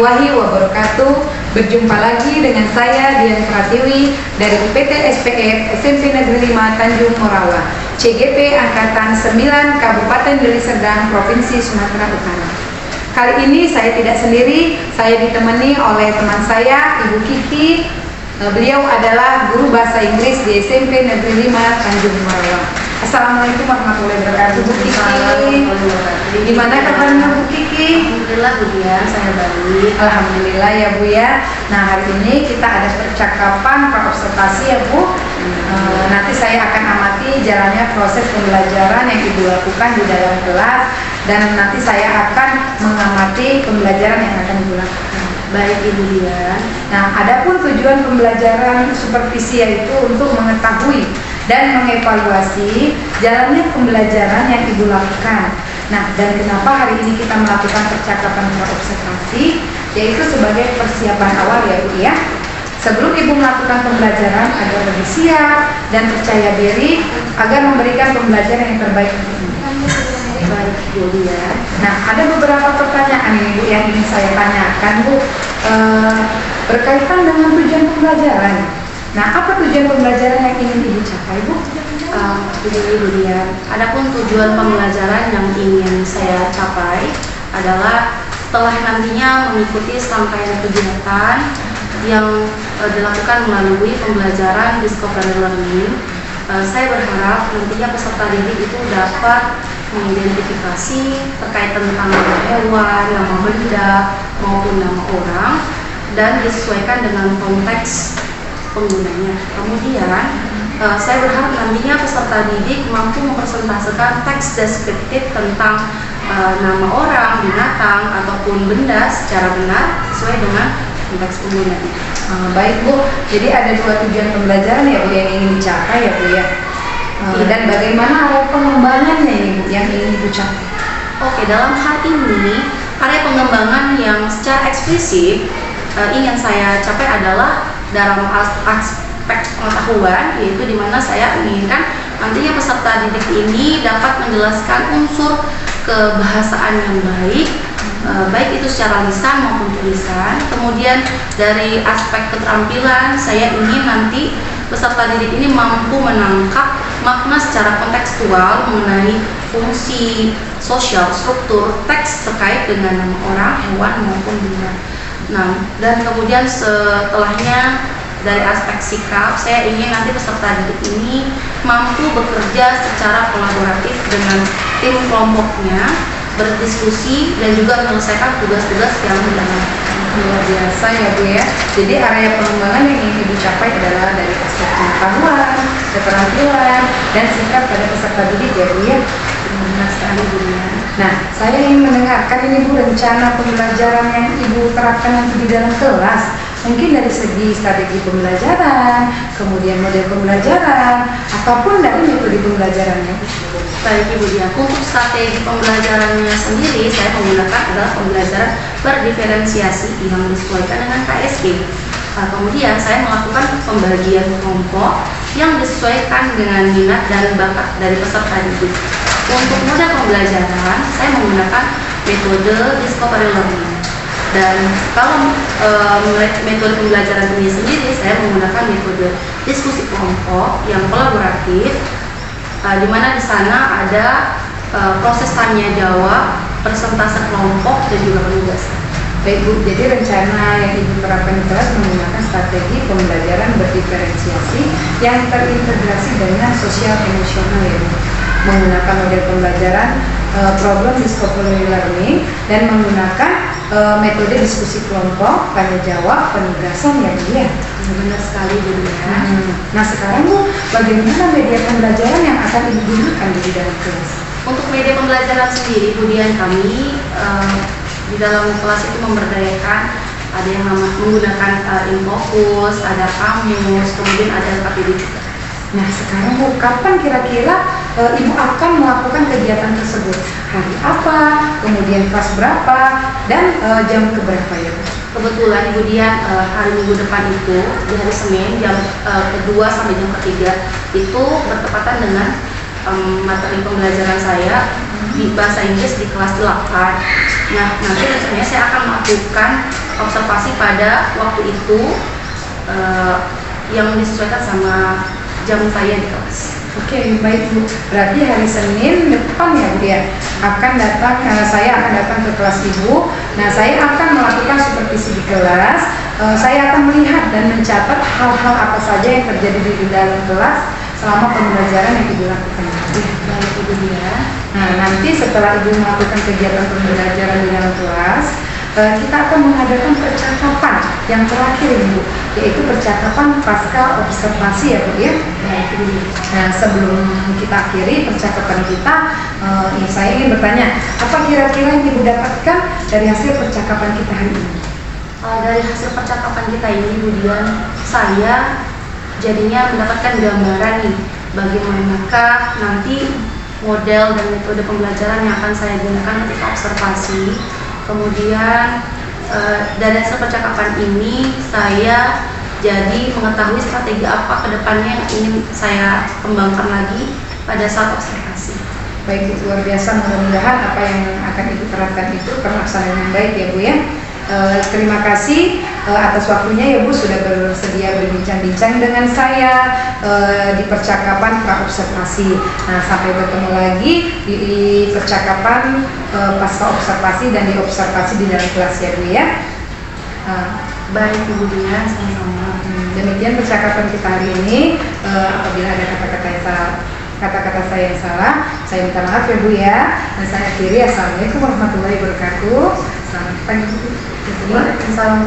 warahmatullahi wabarakatuh. Berjumpa lagi dengan saya Dian Pratiwi dari PT SPF SMP Negeri 5 Tanjung Morawa, CGP Angkatan 9 Kabupaten Deli Serdang, Provinsi Sumatera Utara. Kali ini saya tidak sendiri, saya ditemani oleh teman saya, Ibu Kiki. Beliau adalah guru bahasa Inggris di SMP Negeri 5 Tanjung Morawa. Assalamualaikum warahmatullahi wabarakatuh, Bu Kiki. Gimana kabarnya Bu Kiki? Alhamdulillah Bu Dian, saya baik. Alhamdulillah ya Bu ya. Nah, hari ini kita ada percakapan praobservasi ya Bu. Nanti saya akan amati jalannya proses pembelajaran yang Ibu lakukan di dalam kelas, dan nanti saya akan mengamati pembelajaran yang akan Ibu lakukan. Baik Ibu Dian. Nah, adapun tujuan pembelajaran supervisi yaitu untuk mengetahui dan mengevaluasi jalannya pembelajaran yang Ibu lakukan. Nah, dan kenapa hari ini kita melakukan percakapan praobservasi, yaitu sebagai persiapan awal ya Bu ya. Sebelum Ibu melakukan pembelajaran agar lebih siap dan percaya diri agar memberikan pembelajaran yang terbaik untuk Ibu. Baik Bu Dian. Nah, ada beberapa pertanyaan ini Bu yang ingin saya tanyakan Bu, berkaitan dengan tujuan pembelajaran. Nah, apa tujuan pembelajaran yang ingin Ibu capai Bu? Begini Bu Dian, adapun tujuan pembelajaran yang ingin saya capai adalah setelah nantinya mengikuti serangkaian kegiatan yang dilakukan melalui pembelajaran discovery learning, saya berharap nantinya peserta didik itu dapat mengidentifikasi terkait tentang nama hewan, nama benda, maupun nama orang, dan disesuaikan dengan konteks penggunanya. Kemudian, saya berharap nantinya peserta didik mampu mempresentasikan teks deskriptif tentang nama orang, binatang, ataupun benda secara benar sesuai dengan konteks penggunanya. Baik Bu, jadi ada dua tujuan pembelajaran ya Bu yang ingin dicapai ya Bu ya. Dan bagaimana area pengembangannya ini Bu yang ingin Ibu capai? Oke, dalam hal ini area pengembangan yang secara eksplisit ingin saya capai adalah dalam aspek pengetahuan, yaitu di mana saya inginkan nantinya peserta didik ini dapat menjelaskan unsur kebahasaan yang baik, baik itu secara lisan maupun tulisan. Kemudian dari aspek keterampilan, saya ingin nanti peserta didik ini mampu menangkap makna secara kontekstual mengenai fungsi sosial, struktur teks terkait dengan nama orang, hewan maupun benda. Nah, dan kemudian setelahnya dari aspek sikap, saya ingin nanti peserta didik ini mampu bekerja secara kolaboratif dengan tim kelompoknya, berdiskusi dan juga menyelesaikan tugas-tugas yang dilakukan. Luar biasa ya Bu ya. Jadi area pengembangan yang ingin Ibu capai adalah dari aspek pengetahuan, keterampilan, dan sikap pada peserta didik ya Bu ya. Benar sekali Bu Dian. Nah, saya ingin mendengarkan ini Bu rencana pembelajaran yang Ibu terapkan nanti di dalam kelas. Mungkin dari segi strategi pembelajaran, kemudian model pembelajaran, ataupun dari metode pembelajarannya. Baik Ibu Dian, untuk strategi pembelajarannya sendiri saya menggunakan adalah pembelajaran berdiferensiasi yang disesuaikan dengan KSG. Kemudian saya melakukan pembagian kelompok yang disesuaikan dengan minat dan bakat dari peserta didik. Untuk model pembelajaran saya menggunakan metode discovery learning. Dan kalau metode pembelajaran ini sendiri saya menggunakan metode diskusi kelompok yang kolaboratif, di mana di sana ada proses tanya jawab, presentase kelompok dan juga penugasan. Baik Bu, jadi rencana yang Ibu terapkan di kelas menggunakan strategi pembelajaran berdiferensiasi yang terintegrasi dengan sosial emosional ya Bu. Menggunakan model pembelajaran problem discovery learning dan menggunakan metode diskusi kelompok, tanya jawab, penugasan ya Bu ya. Benar sekali Bu Dian. Nah sekarang Bu, bagaimana media pembelajaran yang akan Ibu gunakan di dalam kelas? Untuk media pembelajaran sendiri Bu Dian, kami di dalam kelas itu memberdayakan, ada yang menggunakan Infocus, ada Kamus, kemudian ada KPD juga. Nah sekarang Bu, kapan kira-kira Ibu akan melakukan kegiatan tersebut? Hari apa, kemudian kelas berapa, dan jam keberapa ya Bu? Kebetulan Ibu Dian, hari Minggu depan itu di hari Senin jam kedua sampai jam ketiga itu bertepatan dengan materi pembelajaran saya di bahasa Inggris di kelas 8. Nah, nanti rencananya saya akan melakukan observasi pada waktu itu yang disesuaikan sama jam saya di kelas. Oke, baik Bu. Berarti hari Senin depan ya Bu ya, akan datang, saya akan datang ke kelas Ibu. Nah, saya akan melakukan supervisi di kelas. Saya akan melihat dan mencatat hal-hal apa saja yang terjadi di dalam kelas selama pembelajaran yang Ibu lakukan. Baik Ibu Dia. Nah, nanti setelah Ibu melakukan kegiatan pembelajaran di dalam kelas, kita akan mengadakan percakapan yang terakhir Ibu, yaitu percakapan pasca observasi ya Bu ya. Nah, sebelum kita akhiri percakapan kita, saya ingin bertanya, apa kira-kira yang Ibu dapatkan dari hasil percakapan kita hari ini? Dari hasil percakapan kita ini, Bu Dian, saya jadinya mendapatkan gambaran nih bagaimanakah nanti model dan metode pembelajaran yang akan saya gunakan ketika observasi. Kemudian dari hasil percakapan ini saya jadi mengetahui strategi apa kedepannya yang ingin saya kembangkan lagi pada saat observasi. Baik, luar biasa, mudah-mudahan apa yang akan Ibu terapkan itu terlaksana dengan baik ya Bu ya. Terima kasih atas waktunya ya Bu, sudah bersedia berbincang-bincang dengan saya di percakapan pra-observasi. Nah, sampai bertemu lagi di percakapan pasca observasi dan di observasi di dalam kelas ya Bu ya. Baik Ibu Dia, sama-sama. Demikian percakapan kita hari ini. Apabila ada kata-kata saya yang salah, saya minta maaf ya Bu ya. Dan saya akhiri, assalamualaikum warahmatullahi wabarakatuh. Selamat pagi Bu. Waalaikumsalam.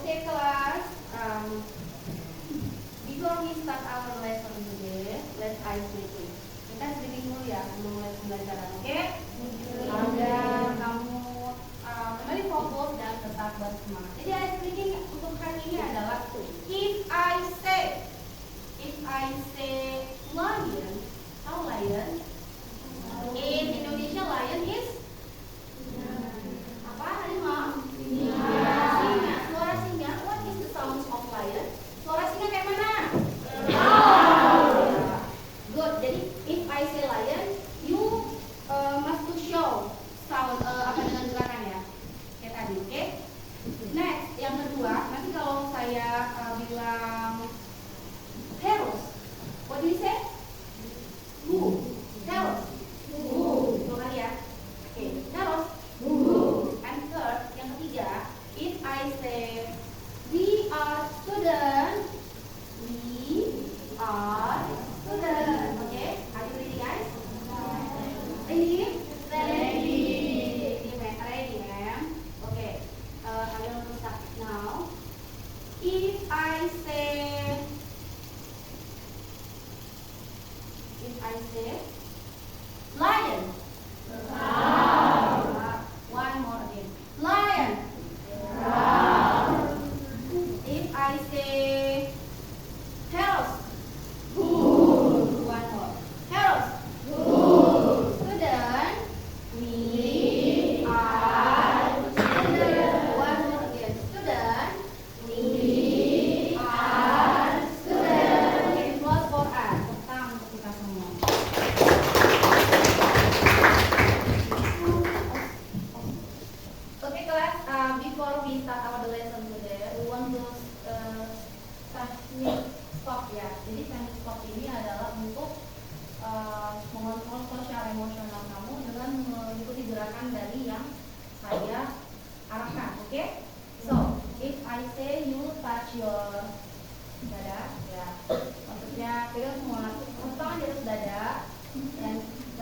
Okay, class. Before we start our lesson today, let's ice breathing. Kita breathing dulu ya, mulai pembelajaran. Oke? Agar kamu kembali fokus dan tetap bersemangat. Jadi ice breathing untuk hari ini adalah if I say lion, how lion? In Indonesia lion is apa? Harimau? Singa. Suara singa. What is the sound of lion? Suara singa kayak mana? Good. Jadi if I say lion, you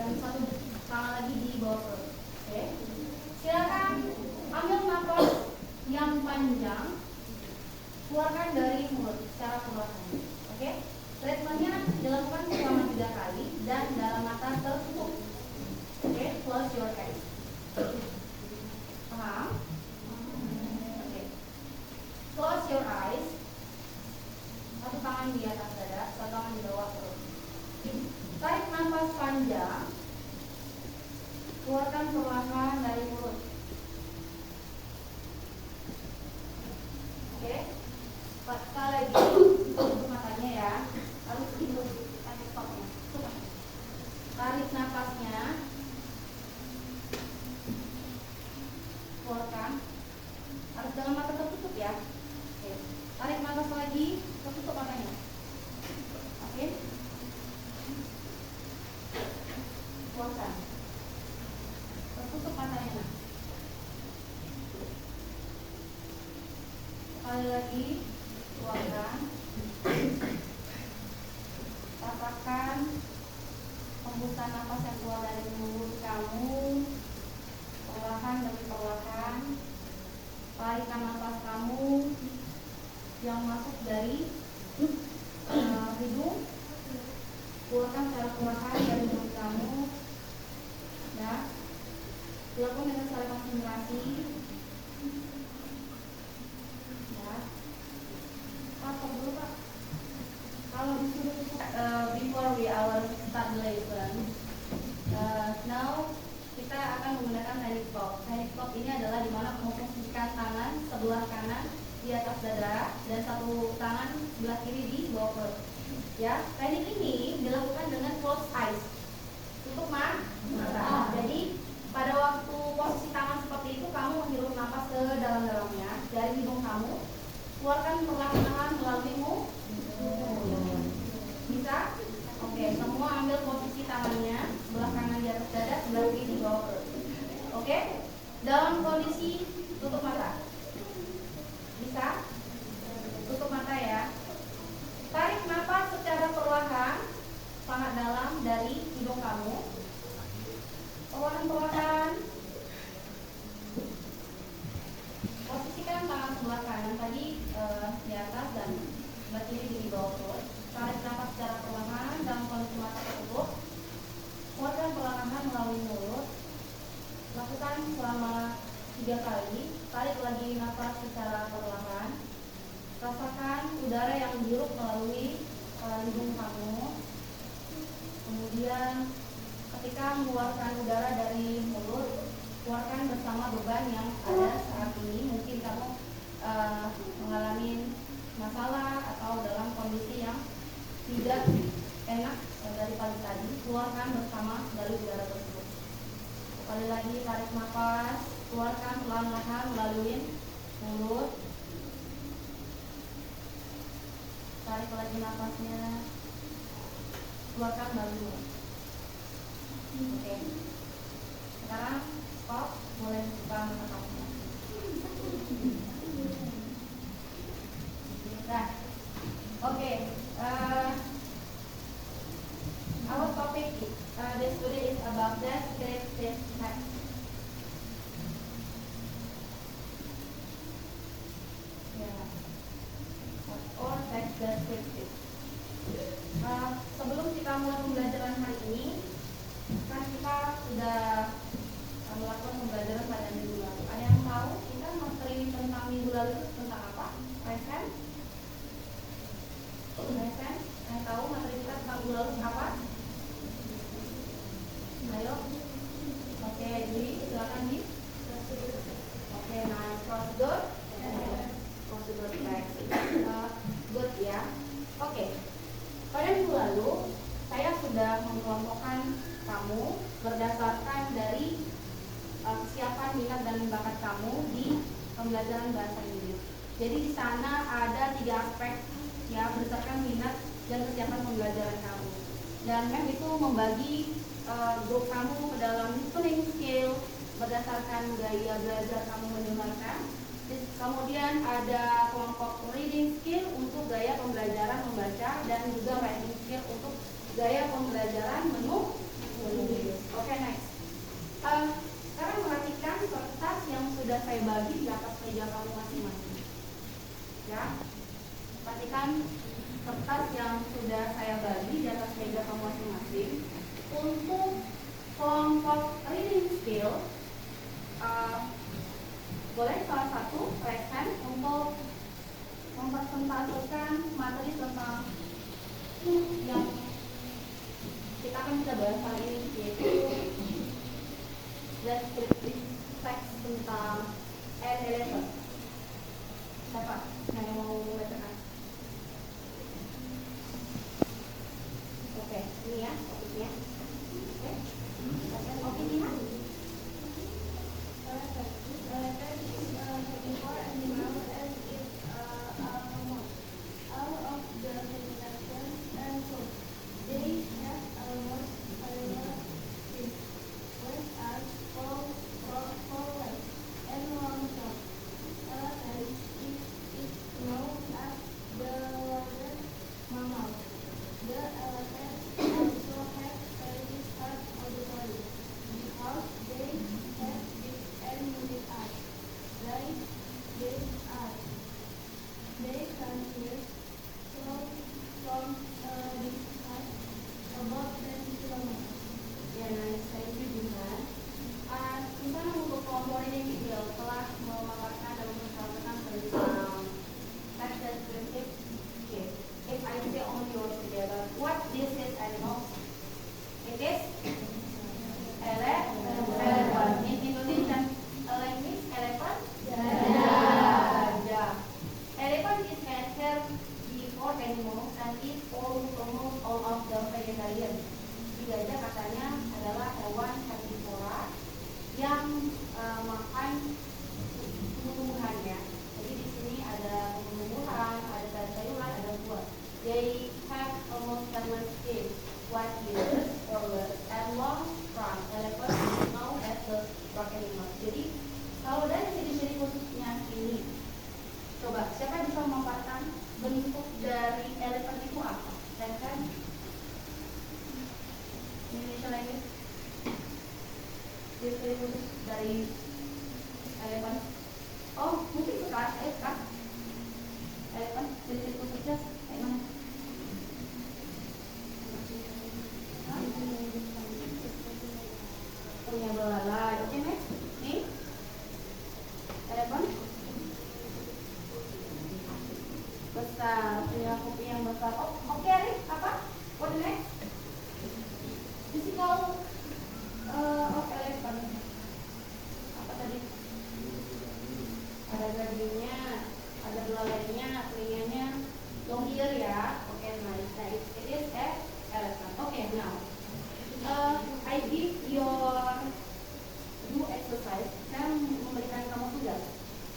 dan satu tangan lagi di bawah perut. Oke. Silakan ambil napas yang panjang, keluarkan dari mulut secara perlahan. Oke. Treatmentnya dilakukan selama 3 kali dan dalam mata tertutup. Oke, close your eyes. Paham? Oke. Close your eyes. Satu tangan di atas dada, satu tangan di bawah perut. Tarik nafas panjang, keluarkan perlahan dari mulut. Oke, sekali lagi tutup matanya ya, harus tidur, tarik stopnya. Tarik nafasnya, keluarkan, harus dengan mata tertutup ya. Oke, tarik nafas lagi, tutup matanya. Oke. Keluarkan. Tertutup matanya. Sekali lagi, keluarkan. Rasakan hembusan nafas yang keluar dari mulut kamu, perlahan demi perlahan. Tarikan nafas kamu yang masuk dari hidung, keluarkan secara perlahan dari mulut kamu. Ya, dilakukan dengan secara konsentrasi. Ya, stop dulu Pak. Kalau disuruh before we our start lesson, now kita akan menggunakan teknik top. Teknik top ini adalah dimana memposisikan tangan sebelah kanan di atas dada dan satu tangan sebelah kiri di bawah perut. Ya, teknik ini dilakukan dengan close eyes. Tutup mata. Jadi pada waktu posisi tangan seperti itu, kamu menghirup nafas ke dalam-dalamnya dari hidung kamu, keluarkan perlahan-lahan melalui mulut. Bisa? Oke, semua ambil posisi tangannya sebelah kanan di atas dada, sebelah kiri di bawah perut. Oke? Dalam kondisi tutup mata. Bisa? Tutup mata ya. Tarik nafas secara perlahan, sangat dalam dari hidung kamu. Perlahan-perlahan. Posisikan tangan sebelah kanan tadi di atas dan sebelah kiri di bawah perut. Tarik nafas secara perlahan dalam kondisi mata tertutup. Keluarkan perlahan melalui mulut. Lakukan selama 3 kali. Tarik lagi nafas secara perlahan. Rasakan udara yang dihirup melalui hidung kamu. Kemudian ketika mengeluarkan udara dari mulut, keluarkan bersama beban yang ada saat ini. Mungkin kamu mengalami masalah atau dalam kondisi yang tidak enak dari pagi tadi, keluarkan bersama dari udara tersebut. Sekali lagi tarik nafas, keluarkan perlahan-lahan melalui mulut. Tarik lagi nafasnya, keluarkan melalui mulut. Oke. Sekarang stop, boleh buka mata kamu. Nah, oke. Our topic this today is about the descriptive text. Or text descriptive. Sebelum kita mulai pembelajaran hari ini, kan kita sudah melakukan pembelajaran pada minggu lalu. Ada yang tahu kita materi tentang minggu lalu itu tentang apa? Present? Present? Yang tahu materi kita tentang minggu lalu apa? Ayo. Oke, Dwi, silakan Dwi. Oke, nice. Prosedur? Prosedur text. Good ya. Oke. Pada minggu lalu saya sudah mengelompokkan kamu berdasarkan dari kesiapan minat dan bakat kamu di pembelajaran bahasa Inggris. Jadi di sana ada 3 aspek ya berdasarkan minat dan kesiapan pembelajaran kamu. Dan Mem itu membagi grup kamu ke dalam listening skill berdasarkan gaya belajar kamu mendengarkan. Kemudian ada kelompok reading skill untuk gaya pembelajaran membaca dan juga writing skill untuk gaya pembelajaran menulis. saya bagi di atas meja kamu masing-masing. Ya, perhatikan kertas yang sudah saya bagi di atas meja kamu masing-masing. Untuk kelompok reading skill, boleh salah satu raise hand untuk mempresentasikan materi tentang yang kita akan bahas hari ini, yaitu descriptive text tentang N11. Siapa yang mau membacakan? Oke, ini ya topiknya. Oke, Nina.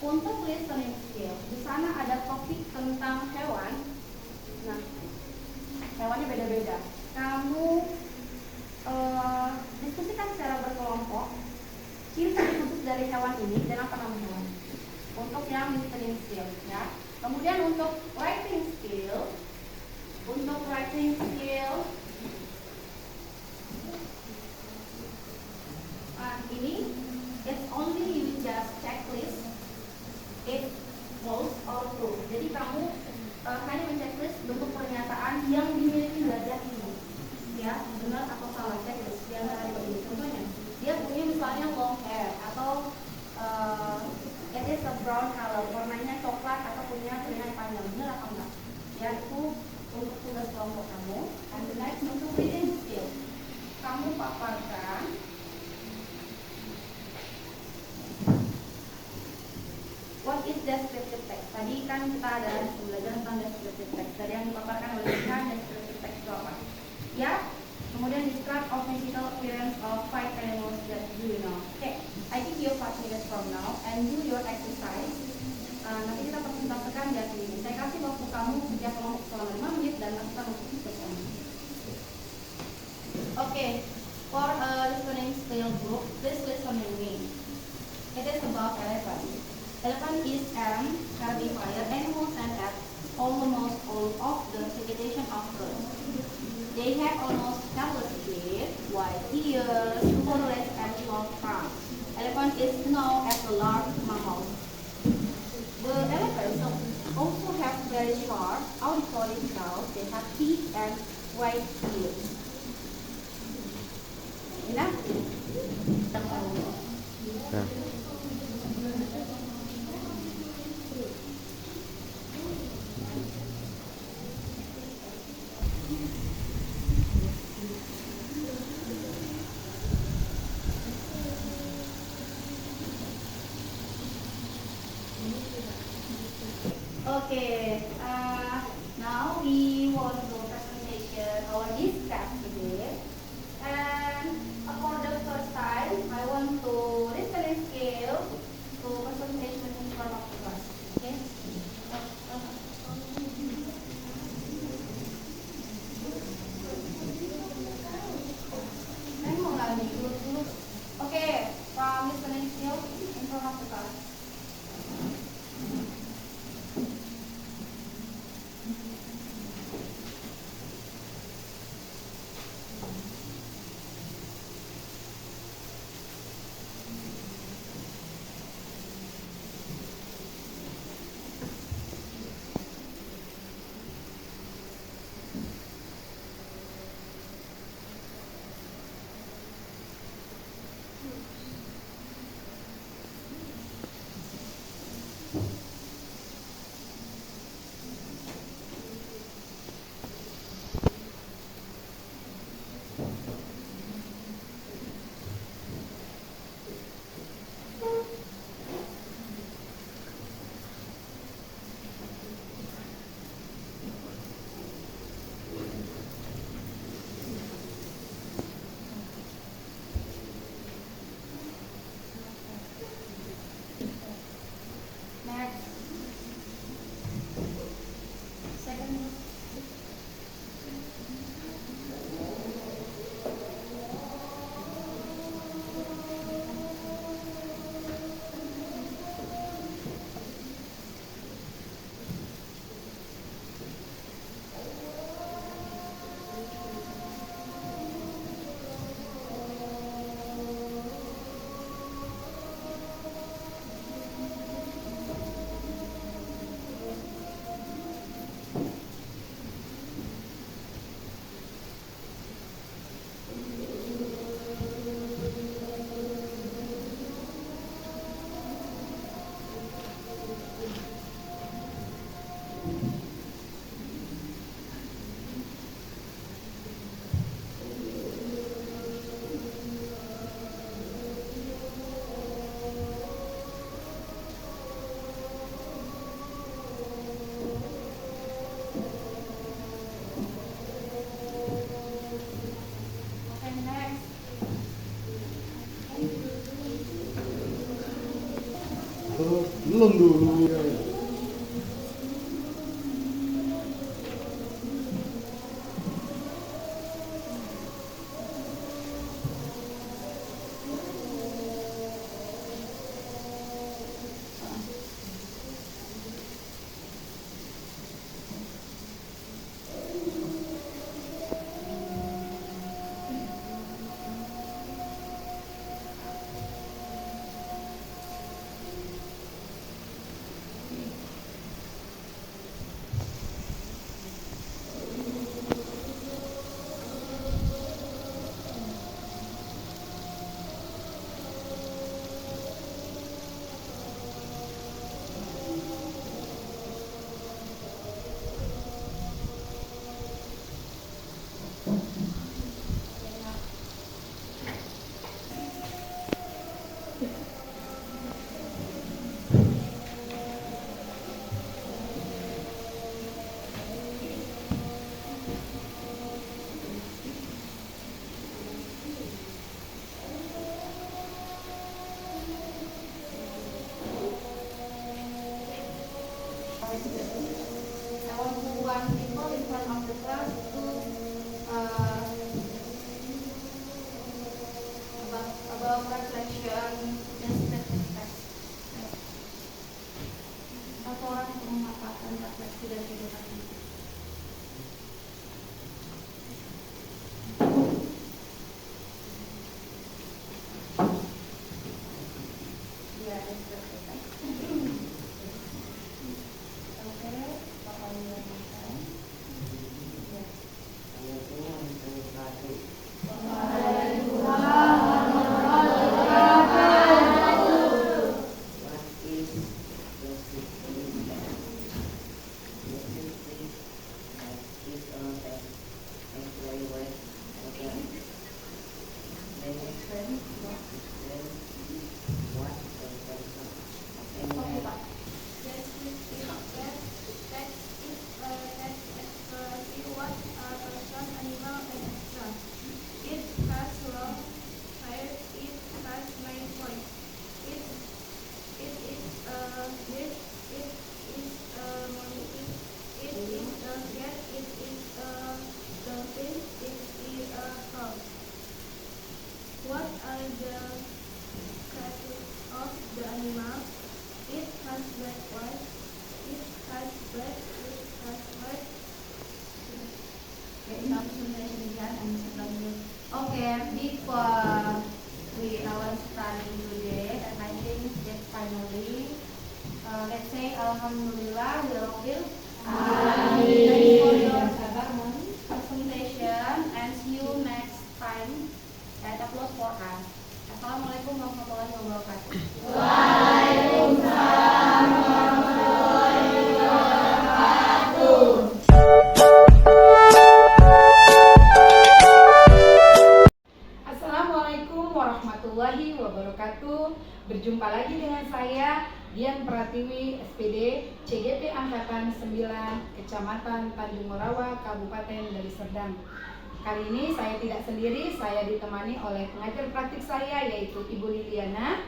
Untuk listening skill, di sana ada topik tentang hewan. Nah, hewannya beda-beda. Kamu diskusikan secara berkelompok ciri-ciri khusus dari hewan ini dan apa nama hewan. Untuk yang listening skill, ya. Kemudian untuk writing skill, ini it's only you just checklist it false or true. Jadi kamu hanya menceklis bentuk pernyataan yang dimiliki gajah ini, ya, benar atau salah, checklist. Di antara ini, contohnya dia punya misalnya long hair atau it is a brown color, warnanya coklat atau punya telinga yang panjang, benar atau enggak? Ya, itu untuk tugas kelompok kamu. And the next untuk reading skill, kamu paparkan what is descriptive text. Tadi kan kita ada belajar tentang descriptive text. Tadi yang dipaparkan oleh kita descriptive text itu apa? Ya, kemudian describe of physical appearance of 5 animals that you know. Okay, I give you 5 minutes from now and do your exercise. Nanti kita presentasikan di hasil ini. Saya kasih waktu kamu kerja kelompok selama 5 menit dan lakukan untuk bersama. Okay, for listening skill group, please listen to me. It is about elephant. Elephant is an herbivore animal and at almost all of the vegetation of Earth. They have almost hairless teeth, white ears, super legs, and short trunks. Elephant one is known as the large mammal. The elephants also have very sharp auditory jaws. They have teeth and white ears. Enough? Nah. Okay, now we want to presentation our discuss today. And for the first time, I want to listening skill to presentation in front of the class. Okay. Okay, from listening skill in front of the class. Next. Second. Okay, next. Belum dulu. I want to warn people in front of the class to about reflection dan step. Satu orang untuk memanfaatkan refleksi dan kehidupan ini. explain what? Okay, Pak. Descriptive text is text expressing what a person, animal, and extra. It has long hair. It has 9 points. It is this. It is a monkey. It is a cat. It is a dolphin. It is a frog. What are the characteristics of the animal? It has black white. It has black. It has white. Okay, enough presentation again and secondly. Okay, before we our study today, and I think that finally, let's say Alhamdulillah, we all feel. Thanks for your presentation and see you next time. And applause for us. Assalamualaikum warahmatullahi wabarakatuh. Assalamualaikum warahmatullahi wabarakatuh. Berjumpa lagi dengan saya Dian Pratiwi, SPD, CGP Angkatan 9, Kecamatan Tanjung Morawa, Kabupaten Deli Serdang. Kali ini saya tidak sendiri, saya ditemani oleh pengajar praktik saya yaitu Ibu Liliana,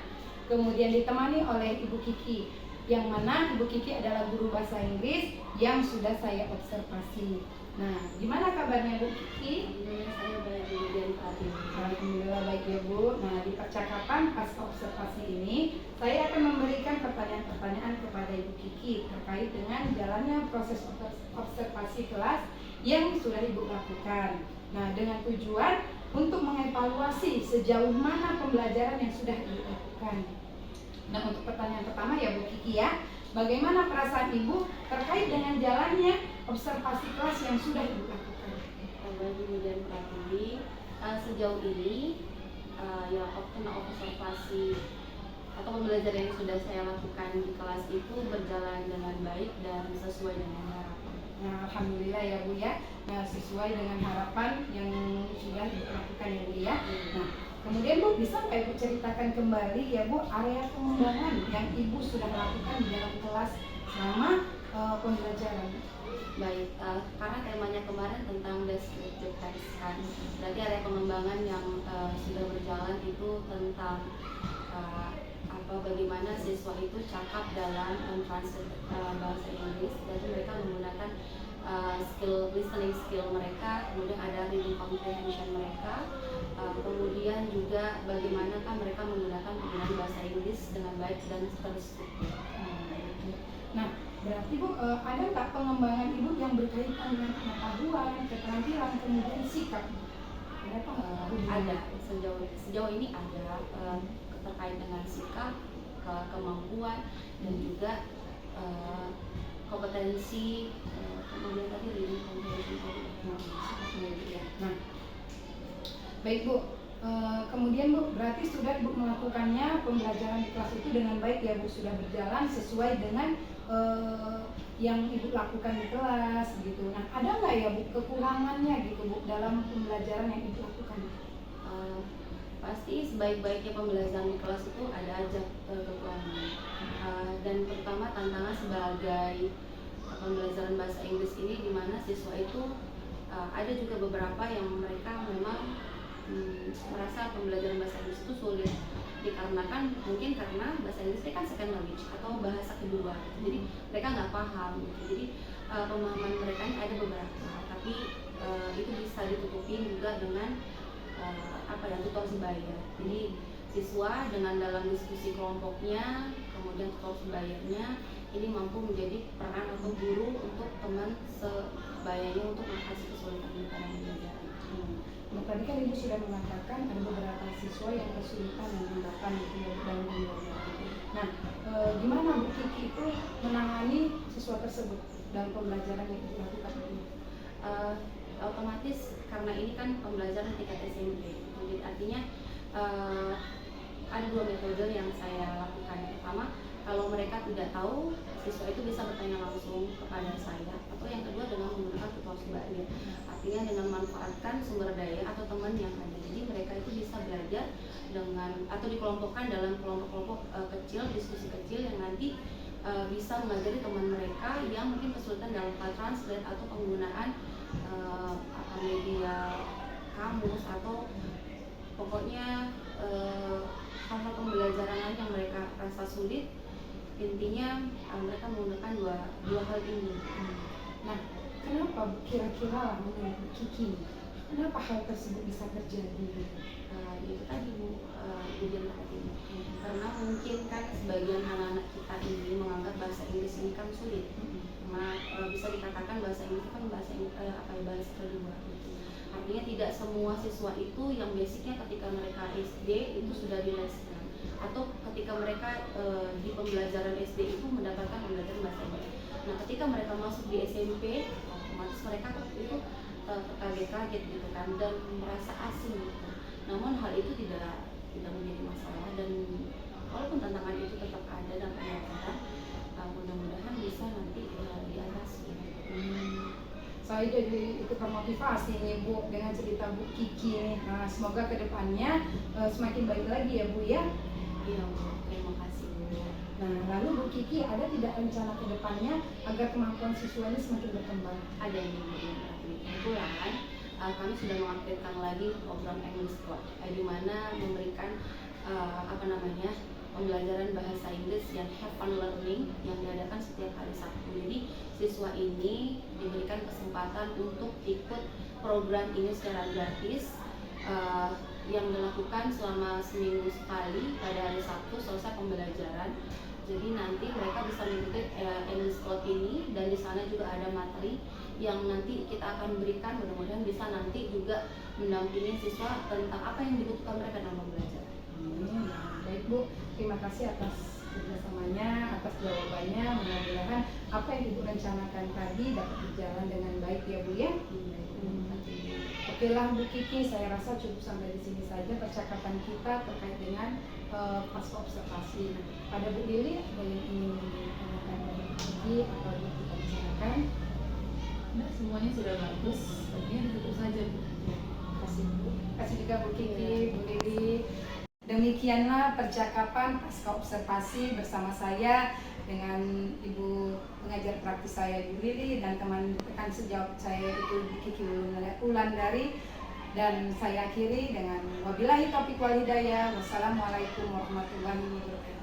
kemudian ditemani oleh Ibu Kiki, yang mana Ibu Kiki adalah guru bahasa Inggris yang sudah saya observasi. Nah, gimana kabarnya Bu Kiki? Saya baik Bu Dian Pratiwi. Alhamdulillah baik ya Bu. Nah, di percakapan pas observasi ini, saya akan memberikan pertanyaan-pertanyaan kepada Ibu Kiki terkait dengan jalannya proses observasi kelas yang sudah Ibu lakukan. Nah, dengan tujuan untuk mengevaluasi sejauh mana pembelajaran yang sudah Ibu lakukan. Nah, untuk pertanyaan pertama ya Bu Kiki ya, bagaimana perasaan Ibu terkait dengan jalannya observasi kelas yang sudah Ibu lakukan? Baik Bu Dian Pratiwi, sejauh ini yang observasi atau pembelajaran yang sudah saya lakukan di kelas itu berjalan dengan baik dan sesuai dengan harapan. Nah, Alhamdulillah ya Bu ya. Nah, sesuai dengan harapan yang sudah dilakukan ya Bu ya. Nah, kemudian Bu bisa nggak Ibu ceritakan kembali ya Bu area pengembangan yang Ibu sudah lakukan di dalam kelas selama pembelajaran? Baik, karena temanya kemarin tentang descriptive text kan, berarti area pengembangan yang sudah berjalan itu tentang bagaimana siswa itu cakap dalam mentranslate bahasa Inggris. Jadi mereka menggunakan skill listening skill mereka, kemudian ada reading comprehension mereka, kemudian juga bagaimana kan mereka menggunakan penggunaan bahasa Inggris dengan baik dan terstruktur. Nah, berarti Bu, ada nggak pengembangan Ibu yang berkaitan dengan pengetahuan, keterampilan, kemudian sikap? Ada, sejauh ini ada terkait dengan sikap, kemampuan, dan juga kompetensi, kemudian tadi reading comprehension. Nah, baik Bu. Kemudian Bu, berarti sudah Bu melakukannya pembelajaran di kelas itu dengan baik ya Bu, sudah berjalan sesuai dengan yang Ibu lakukan di kelas gitu. Nah, ada nggak ya Bu kekurangannya gitu Bu dalam pembelajaran yang Ibu lakukan? Pasti sebaik-baiknya pembelajaran di kelas itu ada aja kekurangan. Dan pertama tantangan sebagai pembelajaran bahasa Inggris ini di mana siswa itu ada juga beberapa yang mereka memang merasa pembelajaran bahasa Inggris itu sulit dikarenakan mungkin karena bahasa Inggris ini kan second language atau bahasa kedua, jadi mereka nggak paham gitu. Jadi pemahaman mereka ini ada beberapa, tapi itu bisa ditutupi juga dengan tutor sebaya. Jadi siswa dengan dalam diskusi kelompoknya, kemudian tutor sebayanya ini mampu menjadi peran atau guru untuk teman sebayanya untuk mengatasi kesulitan di dalam pembelajaran. Nah, tadi kan Ibu sudah mengatakan ada beberapa siswa yang kesulitan dan hambatan gitu ya dalam pembelajaran. Nah, gimana Bu Kiki itu menangani siswa tersebut dalam pembelajaran yang Ibu lakukan ini? Otomatis karena ini kan pembelajaran tingkat SMP, jadi artinya ada dua metode yang saya lakukan. Pertama, kalau mereka tidak tahu, siswa itu bisa bertanya langsung kepada saya, atau yang kedua dengan menggunakan tutor sebaya, artinya dengan memanfaatkan sumber daya atau teman yang ada. Jadi mereka itu bisa belajar dengan atau dikelompokkan dalam kelompok-kelompok kecil, diskusi kecil yang nanti bisa mengajari teman mereka yang mungkin kesulitan dalam hal translate atau penggunaan media kamus atau pokoknya hal-hal pembelajaran lain yang mereka rasa sulit. Intinya mereka menggunakan dua hal ini. Nah, kenapa kira-kira menurut Kiki, kenapa hal tersebut bisa terjadi? Itu tadi Bu Dian tadi. Karena mungkin kan sebagian anak-anak kita ini menganggap bahasa Inggris ini kan sulit. Bisa dikatakan bahasa Inggris kan bahasa kedua gitu. Artinya tidak semua siswa itu yang basicnya ketika mereka SD itu sudah dileskan, atau ketika mereka di pembelajaran SD itu mendapatkan pembelajaran bahasa Inggris. Nah, ketika mereka masuk di SMP, otomatis mereka itu terkaget-kaget gitu kan, dan merasa asing gitu. Namun hal itu tidak menjadi masalah, dan walaupun tantangan itu tetap ada dan pembelajaran, mudah-mudahan bisa nanti diatasi. Saya jadi ikut termotivasi nih Bu dengan cerita Bu Kiki nih. Nah, semoga kedepannya semakin baik lagi ya Bu ya. Iya Bu, terima kasih Bu. Nah, lalu Bu Kiki ada tidak rencana kedepannya agar kemampuan siswa ini semakin berkembang? Ada ini Bu. Kebetulan kami sudah mengaktifkan lagi program English Club, di mana memberikan pembelajaran bahasa Inggris yang have fun learning yang diadakan setiap hari Sabtu. Jadi siswa ini diberikan kesempatan untuk ikut program ini secara gratis yang dilakukan selama seminggu sekali pada hari Sabtu selesai pembelajaran. Jadi nanti mereka bisa mengikuti English Club ini, dan di sana juga ada materi yang nanti kita akan berikan, mudah-mudahan bisa nanti juga mendampingi siswa tentang apa yang dibutuhkan mereka dalam pembelajaran. Baik Bu, terima kasih atas kerjasamanya, atas jawabannya. Mudah-mudahan apa yang Ibu rencanakan tadi dapat berjalan dengan baik ya Bu ya. Oke lah Bu Kiki, saya rasa cukup sampai di sini saja percakapan kita terkait dengan pasca observasi. Pada Bu Lili, ada yang ingin ditanyakan dari Bu Kiki atau yang kita bicarakan? Nah, semuanya sudah bagus, sepertinya ditutup saja Bu. Terima kasih Bu. Terima kasih juga Bu Kiki, Bu Lili. Demikianlah percakapan pasca observasi bersama saya dengan Ibu pengajar praktis saya Ibu Lili dan teman rekan sejawat saya itu Kiki Wulandari, dan saya akhiri dengan wabillahi taufiq wal hidayah. Wassalamualaikum warahmatullahi wabarakatuh.